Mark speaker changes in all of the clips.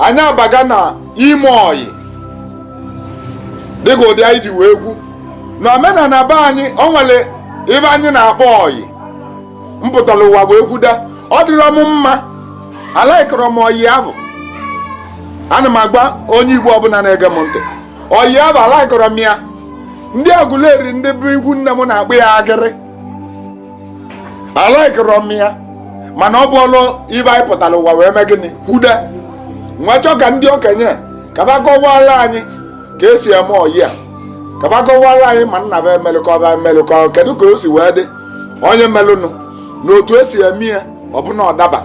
Speaker 1: anyị abaga na ime ọyị dịka ụdị anyị ji wee kwu na omenala be anyị o nwere ibe anyị na-akpọ ọyị mpụtara ụwa wee kwuda ọ dịrọ m mma alaikọrọ m ọyị ahụ ana m agba onye Igbo ọbụla na-ege m ntị ọyị ahụ alaikọrọ m ya ndị Aguleri ndị bụ ikwu nne m na-akpụ ya agịrị alaikọrọ m ya mana ọ bụ ọlụ ibe anyị pụtara ụwa wee mee gịnị kwuda nwa chọ ka ndị okenye kaba gọwara anyị ka esi eme ọyị a kaba gọwara anyị ma nna be emelụkọ kedu ka o si wee dị onye melụnụ na otu esi eme ya ọbụna ọdaba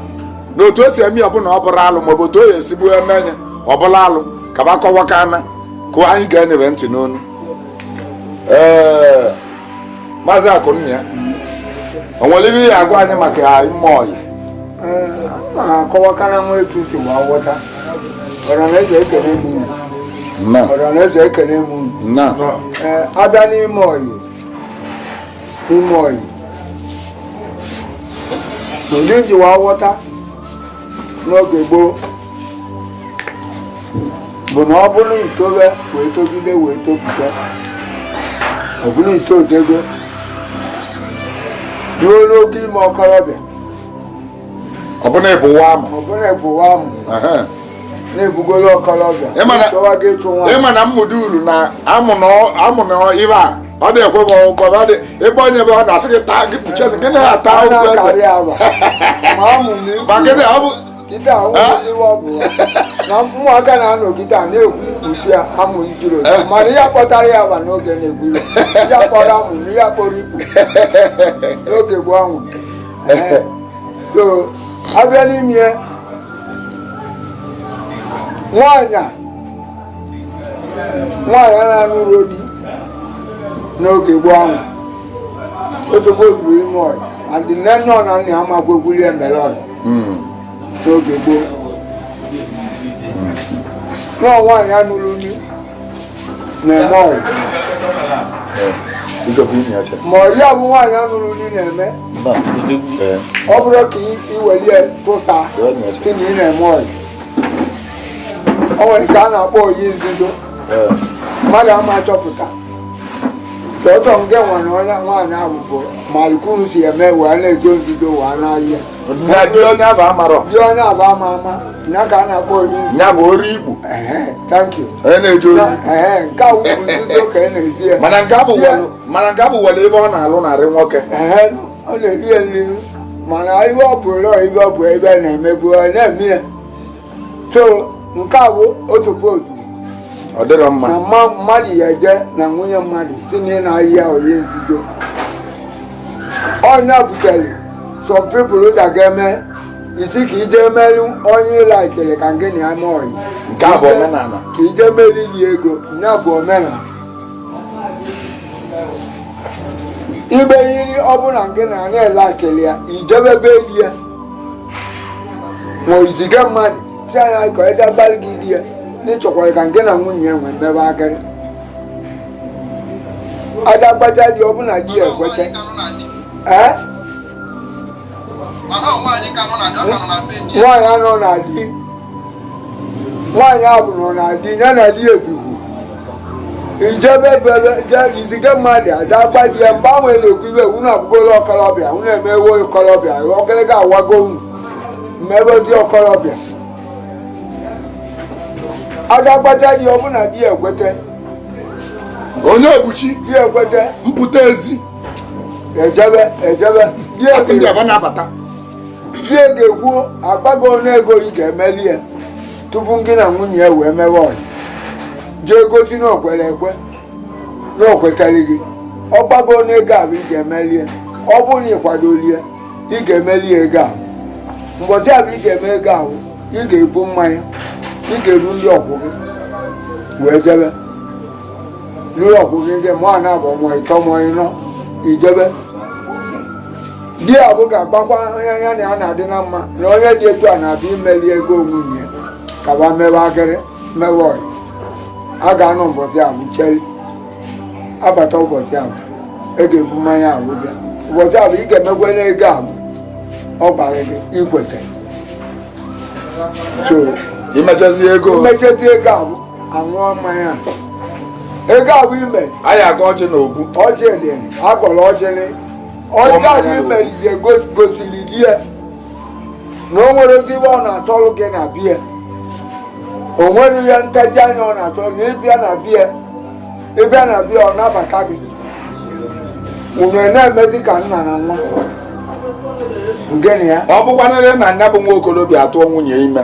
Speaker 1: na otu esi eme ya ọbụna ọ bụrụ alụ maọbụ otu o ya esigbu eme ya ọbụla alụ kaba kọwakana ka anyị ga-enebe ntị n'onu. Maazị Akụnna ya o nwere ihe ya agwa anyị maka ime ọyị?
Speaker 2: akọwakana nwa etu uche ma nghọta ọranaeze ekele m ọranaeze ekele m abịa n'ime ọyị ụdị njiwa nghọta n'oge gboo bụ na ọ bụrụ itobe wee togide wee topụta ọ bụrụ ite odego ruo n'oge ime ọkọrọbịa
Speaker 1: ọbụna ịbụwa amụ
Speaker 2: na-ebugolo ọkọlọbịa
Speaker 1: ịma na mmụdo uru na amụ na ibe a ọ dị ekwebe ọgwụgwọ dị ebe onye be ọ na-asị gị taa gị kpuche gị na-ata ụgwọ
Speaker 2: na ụmụaka na-anọgide a na-ekwu ikpuchi ya amụ ijuru mana ya kpọtara ya aba n'oge na-egbu ya kpọrọ amụ na ya kpọrọ ikpu n'oge bụ anwụ. So abịa n'ime nwaanyị a na-anụrụ di n'oge gboo ahụ otogbo juru ime ọyị andị nne ọ na nna ya makwa egwuli emere ọyị n'oge gboo nọọ nwaanyị anụrụ di na-eme ọyị ma ọyị a bụ nwaanyị anụrụ di na-eme ọ bụrụ ka iwelie pụta si na ị na-eme ọyị o nwere ka a na-akpọ oyi nzuzo mmadụ ama achọpụta sọtọ nke nwa na onye nwaanyị ahụ bụ malikunu si eme wee na-eto nzuzo wee n'ahịa
Speaker 1: dị onye abụ
Speaker 2: ama ya ka a na-akpọ oyi nzuzo
Speaker 1: ya bụ ori igbo
Speaker 2: thank you
Speaker 1: na-eje oyi
Speaker 2: nke a bụ nzuzo ka ị na-edi ya
Speaker 1: mana nke abụ were ebe ọ na-alụ narị nwoke
Speaker 2: ọ na-eri ya nri mana ibe ọ bụrụ ibe ọ bụ ebe na-emebu na-eme ya so nke a bụ otu pootu
Speaker 1: ọ dịrọ mma
Speaker 2: na mmadụ ya eje na nwunye mmadụ si na ị na-ahịa onye nzuzo onye butere some people daga eme isi ka ije meri onye ịla ikele ka nke na ya mee oyi
Speaker 1: nke a bụ omenala
Speaker 2: ka ije merili ego ya bụ omenala ibe yiri ọbụla nke na na-ele akele ya ijebe be di ya ma iziga mmadụ si anya ka ede gbalị gị di ya n'ịchọkwara ka nke na nwunye ya nwee mmebe akịrị adagbaja dị ọbụla di ya ekwete nwaanyị anọ na di nwaanyị abụ nọ na di ya na di ebihu ijebe iziga mmadụ adagba di ya mgbe anwe na-ekwu ibe unu abụgolo ọkọlọbịa unu emewo ọkọlọbịa ọgịrịga awago unu mmebe dị ọkọlọbịa agagbaja dị ọbụna di ekwete
Speaker 1: onye ebuchi
Speaker 2: di ekwete
Speaker 1: mpụta ezi
Speaker 2: ejebe
Speaker 1: njaba na-abata
Speaker 2: di ga-ekwu agbago n'ego ị ga-emeli ya tupu gị na nwunye ya wee mewe ọyị jee gosi na okwere ekwe na okwetara gị ọ gbago n'ego ahụ ị ga-emeli ya ọ bụrụ na ị kwadoli ya ị ga-emeli ya ego ahụ mbọchị ahụ ị ga-eme ego ahụ ị ga-ebu mmanya ị ga-eru ndị ọkwụ gị wee jebe ruru ọkwụ gị gị ma na abụ mọ ịtọ mọ ịnọ ijebe di abụ ga-agbakwa ya na ya na-adị na mma na onye dị etu a na-abịa imeli ego nwunye ya kaba mewe akịrị mewe ọyị a ga-anọ ụbọchị abụ cheri abata ụbọchị abụ e ga-ebu mmanya abụ bịa ụbọchị abụ ị ga-emekwe n'ego abụ ọ gbara gị ikwete so
Speaker 1: imechazi ego
Speaker 2: imechezi ego abụ aṅụọ mmanya ego abụ ime
Speaker 1: anyị aga ọjị na obu
Speaker 2: ọjị elili agwara ọjịrị ọjị abụ ime gosiri di ya na o nwere ndị ọ na-achọrụ gị na bie o nwere ihe nteji anya ọ na-achọ na ịbịa na bia ọ nabata gị unu na-emezi ka nna na nwa ngene ya
Speaker 1: ọ bụkwanere na nya bụ nwa okolobịa atụọ nwunye ime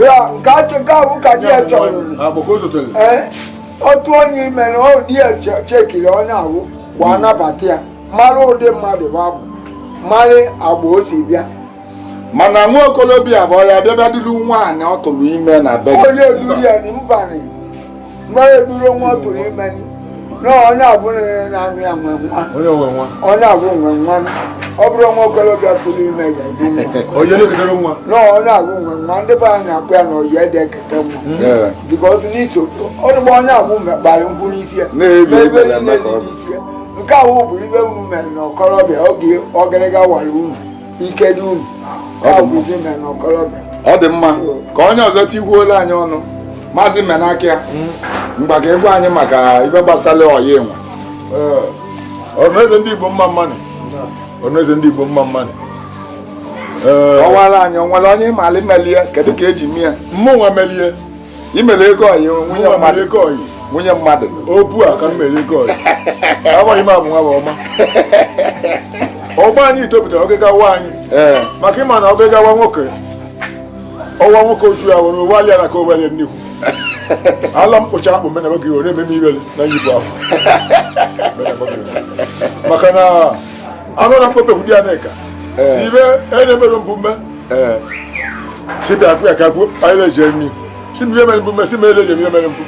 Speaker 2: ya nke ahụ ka di ya chọrọ otu onye ime na o di ya chekiri onye ahụ gwa nabata ya mara ụdị mmadụ bụ mara agba o si bịa
Speaker 1: mana nwa okolobịa bụ ya bịa duru nwaanyị ọ tụrụ ime na be
Speaker 2: onye eduru ya na mbanị mgbe eduru nwa ọ tụrụ ime na onye abụrụ na-amị ya nwe nwa onye abụ nwe nwa ọ bụrụ nwa okolobịa tụrụ ime ya edu nwa na onye abụ nwe nwa ndị be anyị na-akpụ ya na oyi ede ekete nwa bikọs n'iso ọdụgba onye abụ mekparị nkwụ n'isi ya n'ebe n'isi ya nke ahụ bụ ibe unu mere na okolobịa oge ọgịrịga wara unu ike dị unu
Speaker 1: ọ dị mma ka onye ọzọ tigwuola anyị ọnụ maazị Menakịa mgba ka egwu anyị maka ife gbasara ọya enwe
Speaker 3: ọrụneze ndị Igbo mma mmanụ ọrụneze ndị Igbo mma mmanụ
Speaker 1: ọwara anyị o nwere onye ịmala imelie kedu ka eji mie
Speaker 3: mmụnwa melie
Speaker 1: imere ego ọyị nwunye mmadụ
Speaker 3: obu a ka m mere ego ọyị agbaghị m abụ nwa bụ ọma ọgba anyị itopụtara ọgịga wa anyị maka ịma na ọgịga wa nwoke ọwa nwoke oju ya nwere ụwa alịa na ka owelie nnekwu ala mkpocha akpụ mena oge were ememe iwele na nyipụ ahụ maka na anụ na mkpọpe kwudi aneka si ibe na-emere mbume si bịa akpụ ya ka akpụ anyị na-eje nri si m ihe mere mbume si m ele ejem ihe mere mpụ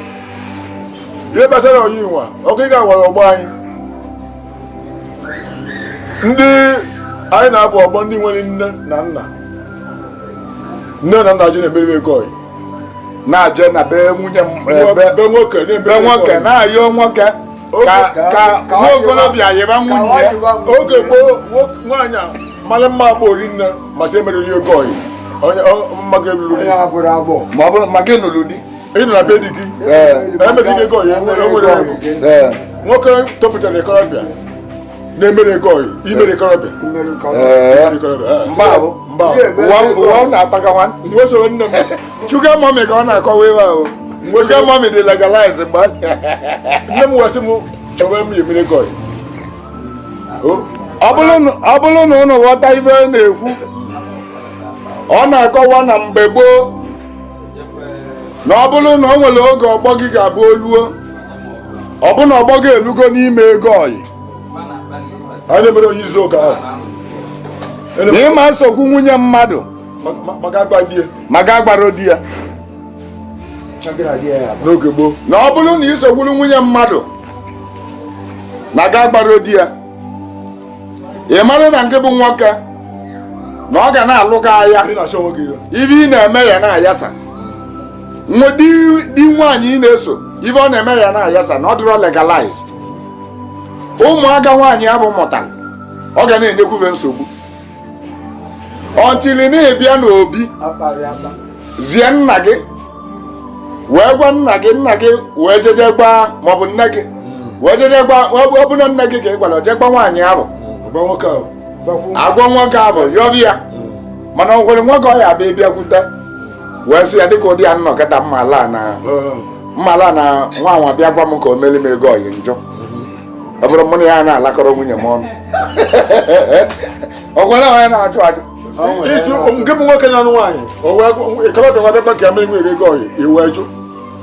Speaker 3: ihe gbasara oyi nwa ọgịga wara ọgbọ anyị ndị anyị na-abụ ọgbọ ndị nwere nne na nna ji na-emeri ego ọyị
Speaker 1: na-aje na be nwunye
Speaker 3: be nwoke
Speaker 1: na-ayọ nwoke ka nwa okolobịa yịba nwunye ya
Speaker 3: oge gboo nwaanyị mara mma agba ori nne masị emeriri ego ọyị onye mmaga eluru
Speaker 1: ma ọ bụrụ maka ịnụrụ di
Speaker 3: ịnụ na be di gị emezighị ego ọyị enwere nwoke topụtara ikorobịa na-emere ego ọyị imere ikorobịa
Speaker 1: ụwa ọ na-atagawa
Speaker 3: mgbe soro nne m
Speaker 1: Sugar mommy ka ọ na-akọwa ebe ahụ sugar mommy dị legalize mgbe
Speaker 3: nne m wasị m chọwa m emere ego ọyị
Speaker 1: ọ bụrụ na ụnụ ghọta ibe na-ekwu ọ na-akọwa na mgbe gboo na ọ bụrụ na o nwere oge ọgbọ gị ga-abụ oluo ọ bụ na ọgbọ gị elugo n'ime ego ọyị
Speaker 3: a na-emere onye izu ụka ahụ
Speaker 1: na ịma nsogbu nwunye mmadụ
Speaker 3: maka
Speaker 1: agbaro di ya
Speaker 3: n'oge gboo
Speaker 1: na ọ bụrụ na isogburu nwunye mmadụ na ga agbaro di ya ị mara na nke bụ nwoke na ọ ga na-alụ gị agha ibe ị na-eme ya na-ayasa di nwaanyị ị na-eso ibe ọ na-eme ya na-ayasa na ọ dịrọ legalized ụmụaka nwaanyị abụ mụtara ọ ga na-enyekwuve nsogbu ọntili na-ebịa n'obi zie nna gị wee gwa nna gị wee jeje gba maọbụ nne gị wee jeje gba ọ bụ na nne gị ka ị gwara jee gba nwaanyị ahụ agwa nwoke ahụ rịọbi ya mana ọ nwere nwoke ọ ya abịa bịakwute wee sị ya dịka ụdị ya nnọkịta mmala na nwa nwa bịa gwa m ka o meri m ego ọyị njọ ọ bụrụ mụ na ya na-alakọrọ nwunye m ọnụ ọ gwara onye na-achụ achụ
Speaker 3: nke bụ nwoke na-anụ nwaanyị ikorobịa nwa bịakwa ka emere nwunye gị ego ọyị iwe jụ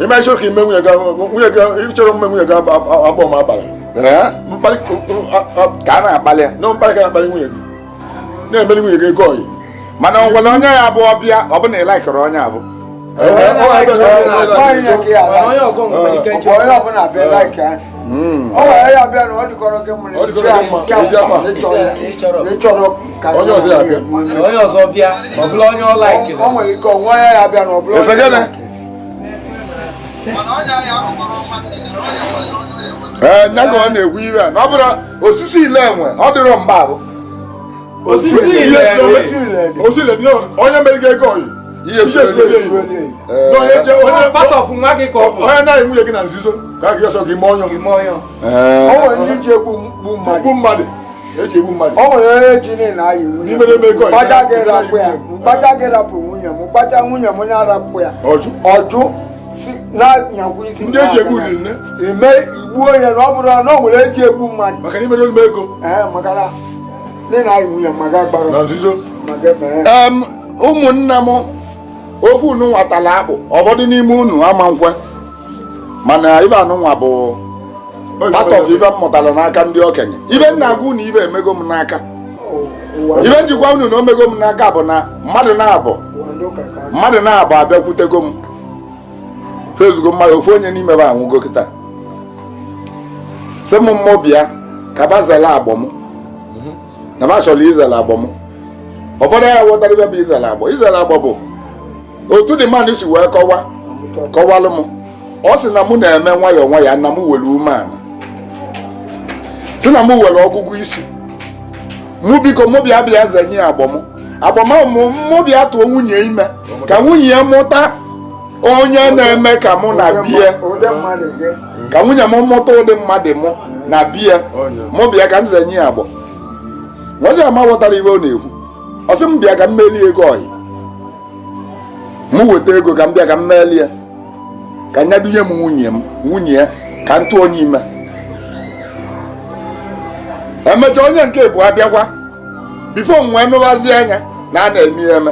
Speaker 3: ime chọrọ ka ime nwunye gị ịchọrọ mme nwunye gị abụọ ma abalị
Speaker 1: ka a na-akpali ya
Speaker 3: na mkparị ka na-akpali nwunye gị na-emere nwunye gị ego ọyị
Speaker 1: mana ọ gwara onye ya bụ ọbịa ọ bụ na ị laikọrọ onye abụ
Speaker 4: onye ọzọ bịa ọ bụla onye ọ laikiri
Speaker 2: o nwere ike onwe ya bịa na ọ bụla
Speaker 1: nya ka ọ na-ekwu iwe a na ọ bụrụ osisi ile enwe ọ dịrọ mgba ahụ
Speaker 3: osile onye mere gị ego ọyị
Speaker 1: ihe
Speaker 4: part of nwa gị ka ọ bụ
Speaker 3: onye na-enye nwunye gị na nzuzo ka a ga-eso gị mee ọnyụ
Speaker 2: o nwere ndị ji egbu mmadụ
Speaker 3: eji egbu mmadụ
Speaker 2: o nwere onye ji na ayị nwunye mgbaja gị rapụ nwunye m gbaja nwunye m onye arapụ ya ọjụ na-anyakwa isi
Speaker 3: ndị eji egbu riri nne
Speaker 2: ime igbuo ya na ọ bụrụ na o nwere eji egbu mmadụ
Speaker 3: maka na imere olu ego
Speaker 2: maka na ndị na-ayị nwunye maka gbara
Speaker 3: na nzuzo
Speaker 1: ụmụnne m ofe unu nwatala akpụ ọbọdụ n'ime unu ama nkwe mana ibe anụnwa bụ part of ibe m mụtara n'aka ndị okenye ibe nna agwa unu ibe emego m n'aka ibe njikwa unu na omego m n'aka bụ na mmadụ na-abụ abịakwutego m fezugo mmadụ ofu onye n'ime ba anwụgo kịta sị m mmụ bịa ka bazela agbọ m na ma chọrọ izela agbọ m ụfọdụ ya ghọtara ibe bụ izela agbọ bụ otu dị mmadụ si wee kọwalụ m ọ sị na mụ na-eme nwayọọ nwayọọ na m were umeala si na m were ọgụgụ isi mụ biko mụ bịa zenye agbamahụ mụ bịa tụọ nwunye ime ka nwunye ya mụta onye na-eme ka mụ na bie ka nwunye m mụta ụdị mmadụ mụ na bie mụ bịa ka m zenye ya agbọ nwaji ama ghọtara ibe ọ na-ekwu ọ sị m bịa ka m melie ego ọyị mụ weta ego ka m bịa ka m melie ka nyadunye m nwunye ya ka ntụ onye ime emechaa onye nke bụ abịakwa bifo m wee nụbazi anya na a na-eme eme